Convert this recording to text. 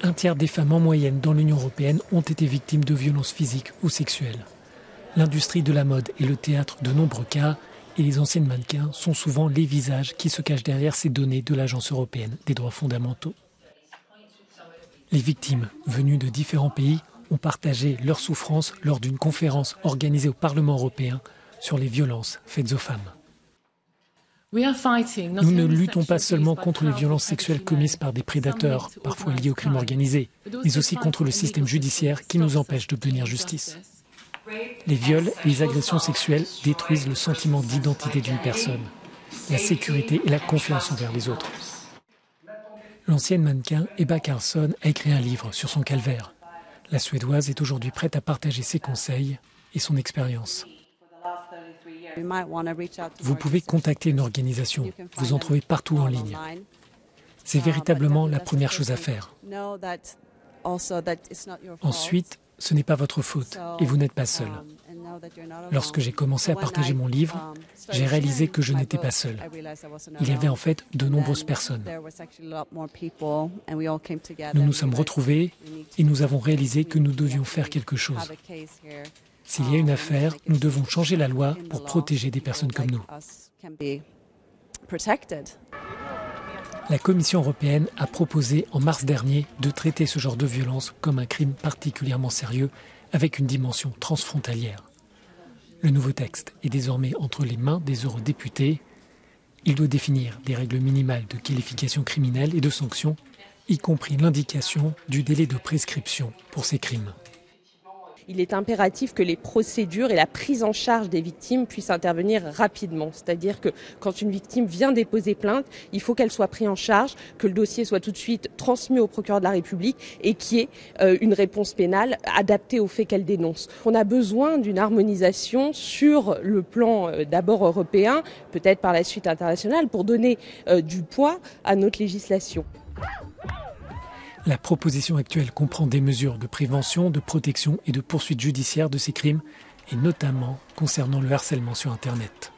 Un tiers des femmes en moyenne dans l'Union européenne ont été victimes de violences physiques ou sexuelles. L'industrie de la mode est le théâtre de nombreux cas et les anciennes mannequins sont souvent les visages qui se cachent derrière ces données de l'Agence européenne des droits fondamentaux. Les victimes venues de différents pays ont partagé leurs souffrances lors d'une conférence organisée au Parlement européen sur les violences faites aux femmes. Nous ne luttons pas seulement contre les violences sexuelles commises par des prédateurs, parfois liés au crime organisé, mais aussi contre le système judiciaire qui nous empêche d'obtenir justice. Les viols et les agressions sexuelles détruisent le sentiment d'identité d'une personne, la sécurité et la confiance envers les autres. L'ancienne mannequin Ebba Karlsson a écrit un livre sur son calvaire. La Suédoise est aujourd'hui prête à partager ses conseils et son expérience. Vous pouvez contacter une organisation, vous en trouvez partout en ligne. C'est véritablement la première chose à faire. Ensuite, ce n'est pas votre faute et vous n'êtes pas seul. Lorsque j'ai commencé à partager mon livre, j'ai réalisé que je n'étais pas seul. Il y avait en fait de nombreuses personnes. Nous nous sommes retrouvés et nous avons réalisé que nous devions faire quelque chose. S'il y a une affaire, nous devons changer la loi pour protéger des personnes comme nous. La Commission européenne a proposé en mars dernier de traiter ce genre de violence comme un crime particulièrement sérieux avec une dimension transfrontalière. Le nouveau texte est désormais entre les mains des eurodéputés. Il doit définir des règles minimales de qualification criminelle et de sanctions, y compris l'indication du délai de prescription pour ces crimes. Il est impératif que les procédures et la prise en charge des victimes puissent intervenir rapidement. C'est-à-dire que quand une victime vient déposer plainte, il faut qu'elle soit prise en charge, que le dossier soit tout de suite transmis au procureur de la République et qu'il y ait une réponse pénale adaptée aux faits qu'elle dénonce. On a besoin d'une harmonisation sur le plan d'abord européen, peut-être par la suite international, pour donner du poids à notre législation. La proposition actuelle comprend des mesures de prévention, de protection et de poursuite judiciaire de ces crimes, et notamment concernant le harcèlement sur Internet.